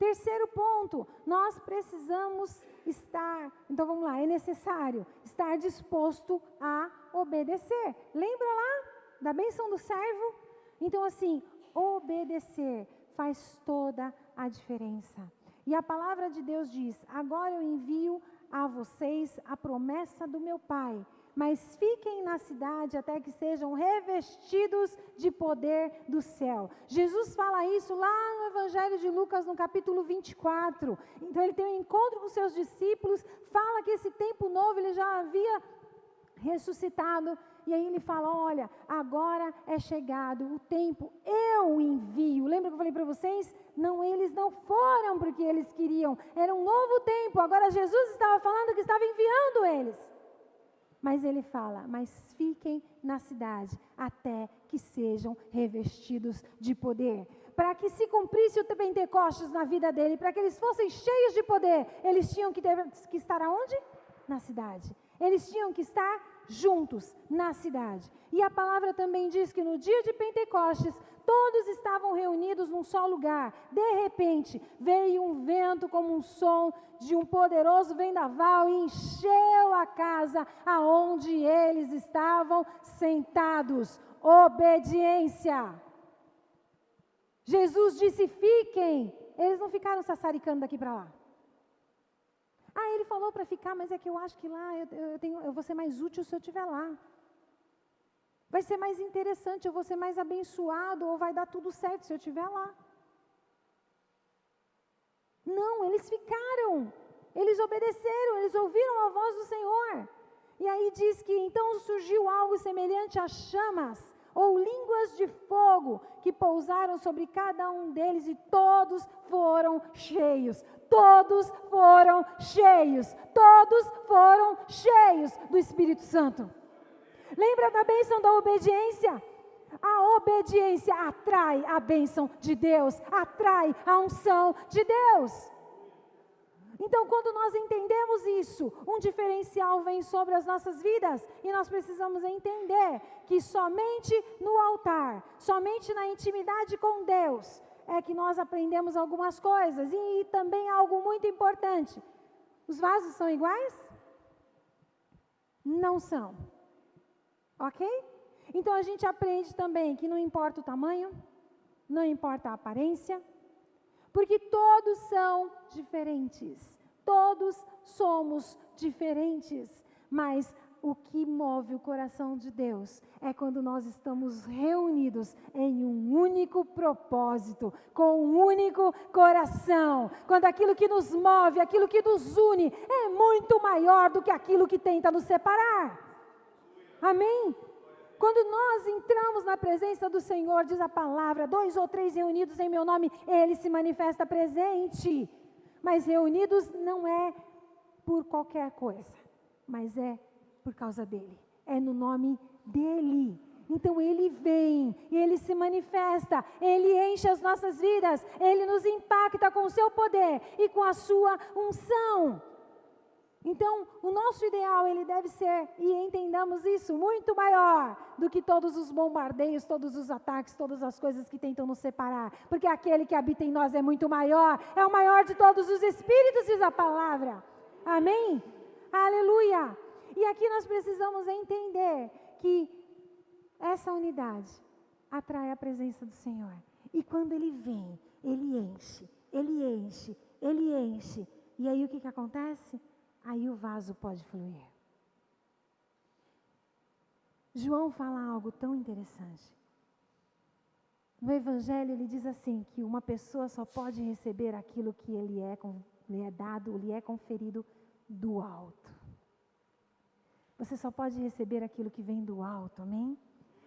Terceiro ponto, nós precisamos estar, então vamos lá, é necessário estar disposto a obedecer. Lembra lá da bênção do servo? Então assim, obedecer faz toda a diferença. E a palavra de Deus diz: agora eu envio a vocês a promessa do meu Pai, mas fiquem na cidade até que sejam revestidos de poder do céu. Jesus fala isso lá no Evangelho de Lucas, no capítulo 24. Então ele tem um encontro com seus discípulos, fala que esse tempo novo ele já havia ressuscitado, e aí ele fala: olha, agora é chegado o tempo, eu envio. Lembra que eu falei para vocês? Não, eles não foram porque eles queriam, era um novo tempo, agora Jesus estava falando que estava enviando eles. Mas ele fala: mas fiquem na cidade até que sejam revestidos de poder. Para que se cumprisse o Pentecostes na vida dele, para que eles fossem cheios de poder, eles tinham que estar aonde? Na cidade. Eles tinham que estar juntos na cidade. E a palavra também diz que no dia de Pentecostes, todos estavam reunidos num só lugar. De repente, veio um vento como um som de um poderoso vendaval e encheu a casa aonde eles estavam sentados. Obediência. Jesus disse: fiquem. Eles não ficaram sassaricando daqui para lá. Ah, ele falou para ficar, mas é que eu acho que lá eu vou ser mais útil se eu estiver lá. Vai ser mais interessante, eu vou ser mais abençoado, ou vai dar tudo certo se eu estiver lá. Não, eles ficaram, eles obedeceram, eles ouviram a voz do Senhor. E aí diz que então surgiu algo semelhante a chamas, ou línguas de fogo, que pousaram sobre cada um deles, e todos foram cheios. Todos foram cheios, todos foram cheios do Espírito Santo. Lembra da bênção da obediência? A obediência atrai a bênção de Deus, atrai a unção de Deus. Então, quando nós entendemos isso, um diferencial vem sobre as nossas vidas, e nós precisamos entender que somente no altar, somente na intimidade com Deus, é que nós aprendemos algumas coisas. E também algo muito importante: os vasos são iguais? Não são. Ok? Então a gente aprende também que não importa o tamanho, não importa a aparência, porque todos são diferentes, todos somos diferentes, mas o que move o coração de Deus é quando nós estamos reunidos em um único propósito, com um único coração, quando aquilo que nos move, aquilo que nos une, é muito maior do que aquilo que tenta nos separar. Amém? Quando nós entramos na presença do Senhor, diz a palavra: 2 ou 3 reunidos em meu nome, Ele se manifesta presente. Mas reunidos não é por qualquer coisa, mas é por causa dEle, é no nome dEle. Então Ele vem, e Ele se manifesta, Ele enche as nossas vidas, Ele nos impacta com o seu poder e com a sua unção. Então, o nosso ideal, ele deve ser, e entendamos isso, muito maior do que todos os bombardeios, todos os ataques, todas as coisas que tentam nos separar, porque aquele que habita em nós é muito maior, é o maior de todos os espíritos, diz a palavra. Amém? Aleluia! E aqui nós precisamos entender que essa unidade atrai a presença do Senhor. E quando Ele vem, Ele enche, Ele enche, Ele enche. E aí o que acontece? Aí o vaso pode fluir. João fala algo tão interessante. No Evangelho ele diz assim, que uma pessoa só pode receber aquilo que lhe é dado, lhe é conferido do alto. Você só pode receber aquilo que vem do alto, amém?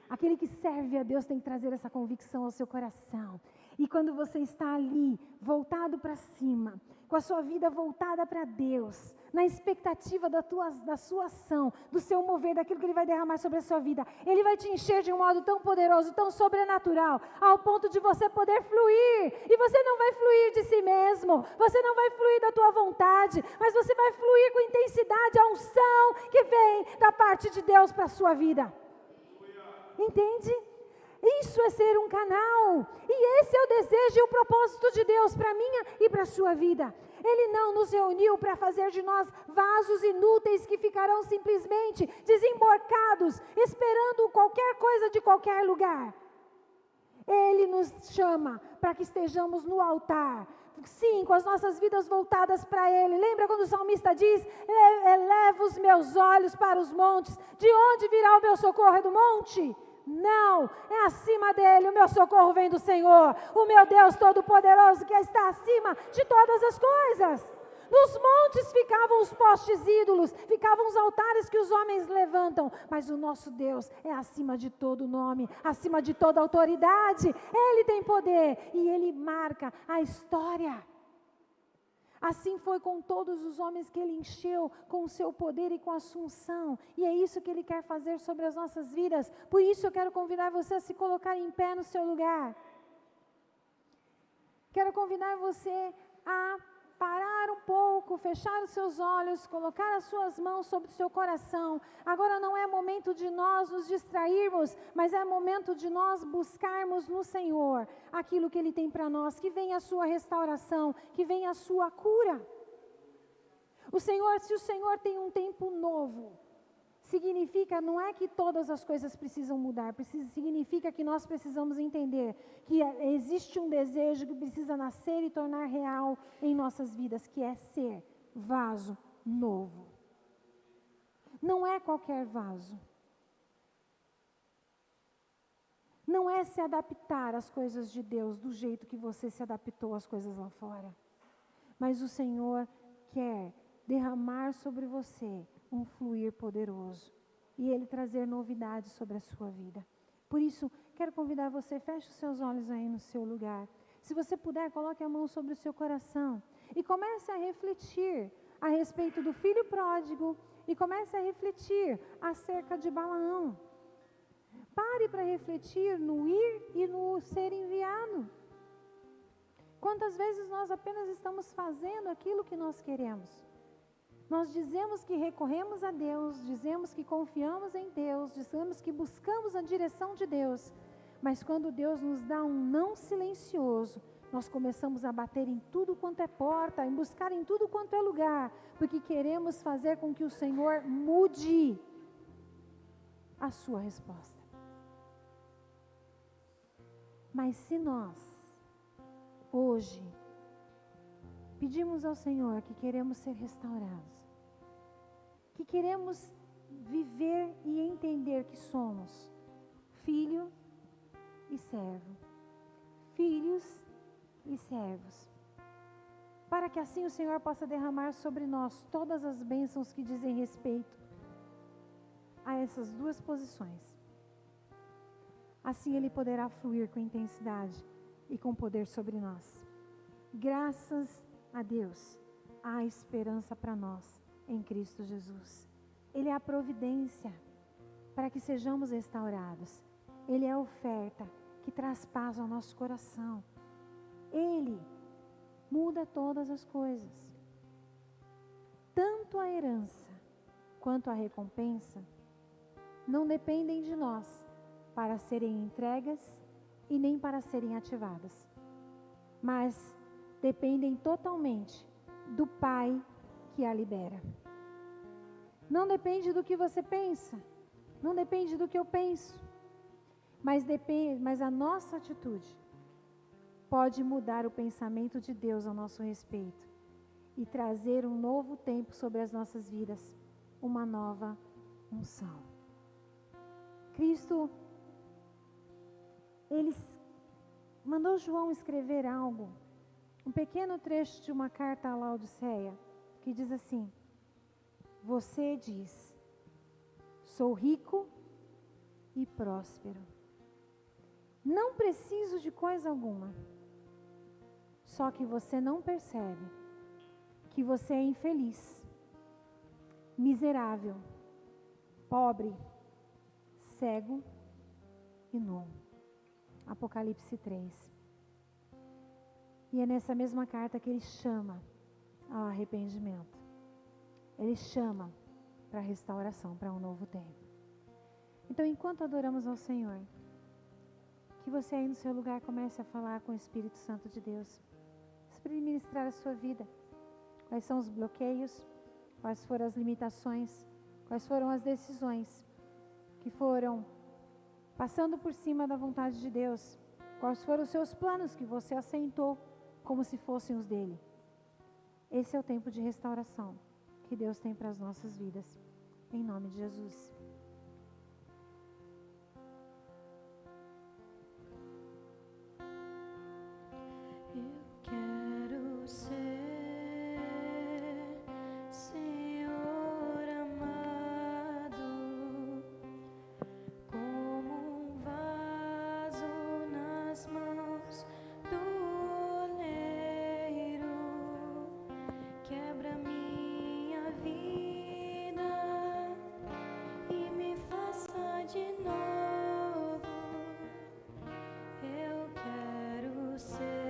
Aquele que serve a Deus tem que trazer essa convicção ao seu coração. E quando você está ali, voltado para cima, com a sua vida voltada para Deus, na expectativa da sua ação, do seu mover, daquilo que Ele vai derramar sobre a sua vida, Ele vai te encher de um modo tão poderoso, tão sobrenatural, ao ponto de você poder fluir. E você não vai fluir de si mesmo, você não vai fluir da tua vontade, mas você vai fluir com intensidade a unção que vem da parte de Deus para a sua vida. Entende? Isso é ser um canal. E esse é o desejo e o propósito de Deus para a minha e para a sua vida. Ele não nos reuniu para fazer de nós vasos inúteis que ficarão simplesmente desemborcados, esperando qualquer coisa de qualquer lugar. Ele nos chama para que estejamos no altar. Sim, com as nossas vidas voltadas para Ele. Lembra quando o salmista diz: eleva os meus olhos para os montes. De onde virá o meu socorro? É do monte? Não, é acima dele. O meu socorro vem do Senhor, o meu Deus Todo-Poderoso, que está acima de todas as coisas. Nos montes ficavam os postes ídolos, ficavam os altares que os homens levantam, mas o nosso Deus é acima de todo nome, acima de toda autoridade. Ele tem poder e Ele marca a história. Assim foi com todos os homens que Ele encheu com o seu poder e com a assunção. E é isso que Ele quer fazer sobre as nossas vidas. Por isso eu quero convidar você a se colocar em pé no seu lugar. Quero convidar você a parar um pouco, fechar os seus olhos, colocar as suas mãos sobre o seu coração. Agora não é momento de nós nos distrairmos, mas é momento de nós buscarmos no Senhor aquilo que Ele tem para nós, que venha a sua restauração, que venha a sua cura. Se o Senhor tem um tempo novo, significa, não é que todas as coisas precisam mudar, significa que nós precisamos entender que existe um desejo que precisa nascer e tornar real em nossas vidas, que é ser vaso novo. Não é qualquer vaso. Não é se adaptar às coisas de Deus do jeito que você se adaptou às coisas lá fora. Mas o Senhor quer derramar sobre você um fluir poderoso e Ele trazer novidades sobre a sua vida. Por isso, quero convidar você, feche os seus olhos aí no seu lugar. Se você puder, coloque a mão sobre o seu coração e comece a refletir a respeito do filho pródigo e comece a refletir acerca de Balaão. Pare para refletir no ir e no ser enviado. Quantas vezes nós apenas estamos fazendo aquilo que nós queremos? Nós dizemos que recorremos a Deus, dizemos que confiamos em Deus, dizemos que buscamos a direção de Deus, mas quando Deus nos dá um não silencioso, nós começamos a bater em tudo quanto é porta, em buscar em tudo quanto é lugar, porque queremos fazer com que o Senhor mude a sua resposta. Mas se nós, hoje, pedimos ao Senhor que queremos ser restaurados, que queremos viver e entender que somos filho e servo, filhos e servos, para que assim o Senhor possa derramar sobre nós todas as bênçãos que dizem respeito a essas duas posições. Assim Ele poderá fluir com intensidade e com poder sobre nós. Graças a Deus, há esperança para nós em Cristo Jesus. Ele é a providência para que sejamos restaurados. Ele é a oferta que traz paz ao nosso coração. Ele muda todas as coisas. Tanto a herança quanto a recompensa não dependem de nós para serem entregas e nem para serem ativadas, mas dependem totalmente do Pai que a libera. Não depende do que você pensa, Não depende do que eu penso, mas a nossa atitude pode mudar o pensamento de Deus a nosso respeito e trazer um novo tempo sobre as nossas vidas, uma nova unção. Cristo, Ele mandou João escrever algo, um pequeno trecho de uma carta a Laodiceia, que diz assim: você diz, sou rico e próspero, não preciso de coisa alguma, só que você não percebe que você é infeliz, miserável, pobre, cego e nu. Apocalipse 3. E é nessa mesma carta que ele chama ao arrependimento. Ele chama para a restauração, para um novo tempo. Então, enquanto adoramos ao Senhor, que você aí no seu lugar comece a falar com o Espírito Santo de Deus, para ministrar a sua vida. Quais são os bloqueios, quais foram as limitações, quais foram as decisões que foram passando por cima da vontade de Deus, quais foram os seus planos que você assentou como se fossem os dele. Esse é o tempo de restauração que Deus tem para as nossas vidas, em nome de Jesus. Eu quero ser Senhor amado, como um vaso nas mãos do oleiro. Quebra minha vida e me faça de novo. Eu quero ser.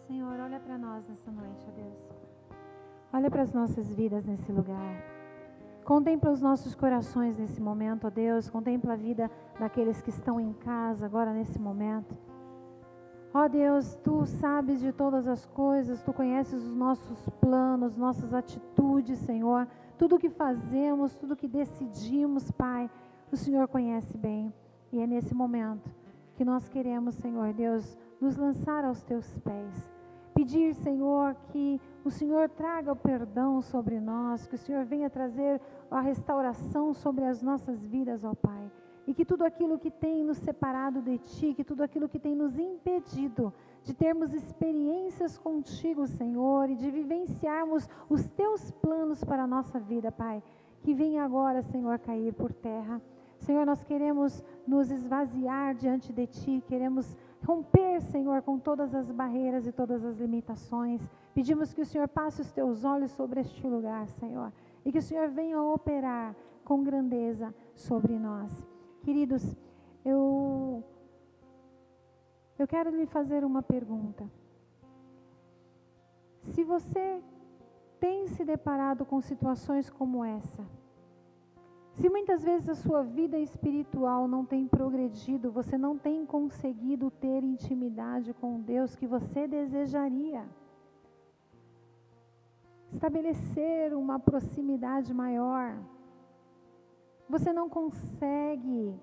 Senhor, olha para nós nessa noite, ó Deus. Olha para as nossas vidas nesse lugar. Contempla os nossos corações nesse momento, ó Deus. Contempla a vida daqueles que estão em casa agora nesse momento. Ó Deus, Tu sabes de todas as coisas, Tu conheces os nossos planos, nossas atitudes, Senhor. Tudo o que fazemos, tudo o que decidimos, Pai, o Senhor conhece bem. E é nesse momento que nós queremos, Senhor Deus, nos lançar aos Teus pés. Pedir, Senhor, que o Senhor traga o perdão sobre nós, que o Senhor venha trazer a restauração sobre as nossas vidas, ó Pai. E que tudo aquilo que tem nos separado de Ti, que tudo aquilo que tem nos impedido de termos experiências contigo, Senhor, e de vivenciarmos os Teus planos para a nossa vida, Pai, que venha agora, Senhor, cair por terra. Senhor, nós queremos nos esvaziar diante de Ti, queremos romper, Senhor, com todas as barreiras e todas as limitações. Pedimos que o Senhor passe os Teus olhos sobre este lugar, Senhor, e que o Senhor venha operar com grandeza sobre nós. Queridos, eu quero lhe fazer uma pergunta. Se você tem se deparado com situações como essa, se muitas vezes a sua vida espiritual não tem progredido, você não tem conseguido ter intimidade com Deus que você desejaria, estabelecer uma proximidade maior, você não consegue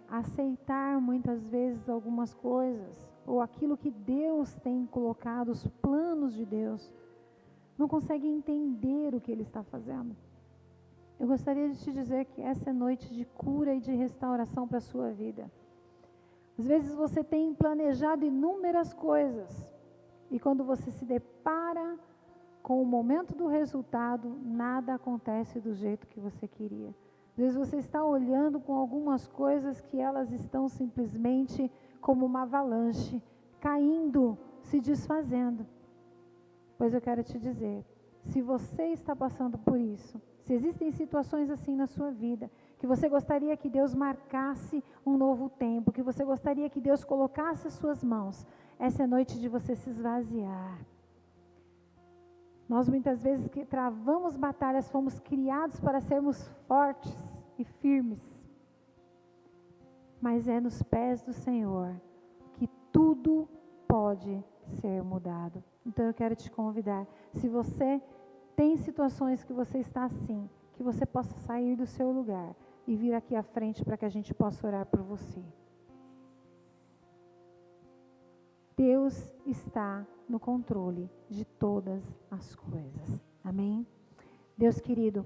aceitar muitas vezes algumas coisas, ou aquilo que Deus tem colocado, os planos de Deus, não consegue entender o que Ele está fazendo. Eu gostaria de te dizer que essa é noite de cura e de restauração para a sua vida. Às vezes você tem planejado inúmeras coisas, e quando você se depara com o momento do resultado, nada acontece do jeito que você queria. Às vezes você está olhando com algumas coisas que elas estão simplesmente como uma avalanche, caindo, se desfazendo. Pois eu quero te dizer, se você está passando por isso, se existem situações assim na sua vida, que você gostaria que Deus marcasse um novo tempo, que você gostaria que Deus colocasse as suas mãos, essa é a noite de você se esvaziar. Nós muitas vezes que travamos batalhas, fomos criados para sermos fortes e firmes. Mas é nos pés do Senhor que tudo pode ser mudado. Então eu quero te convidar, se você tem situações que você está assim, que você possa sair do seu lugar e vir aqui à frente para que a gente possa orar por você. Deus está no controle de todas as coisas. Amém? Deus querido,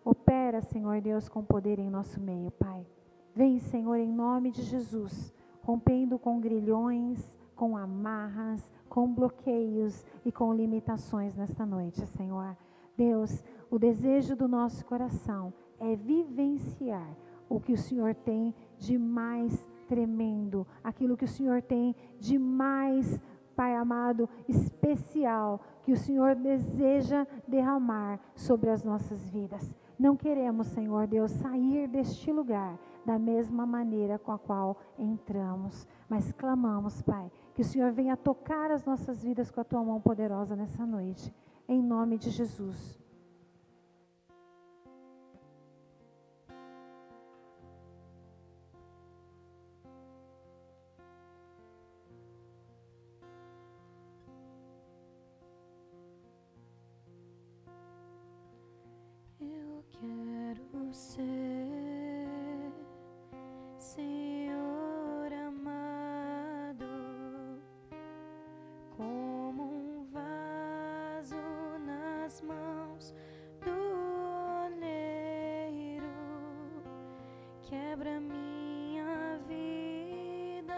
opera, Senhor Deus, com poder em nosso meio, Pai. Vem, Senhor, em nome de Jesus, rompendo com grilhões, com amarras, com bloqueios e com limitações nesta noite, Senhor. Deus, o desejo do nosso coração é vivenciar o que o Senhor tem de mais tremendo, aquilo que o Senhor tem de mais, Pai amado, especial, que o Senhor deseja derramar sobre as nossas vidas. Não queremos, Senhor Deus, sair deste lugar da mesma maneira com a qual entramos, mas clamamos, Pai, que o Senhor venha tocar as nossas vidas com a Tua mão poderosa nessa noite, em nome de Jesus. Eu quero ser, Senhor amado, como um vaso nas mãos do oleiro. Quebra minha vida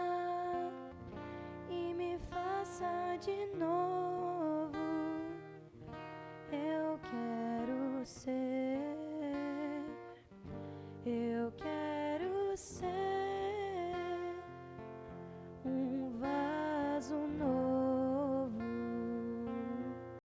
e me faça de novo. Eu quero ser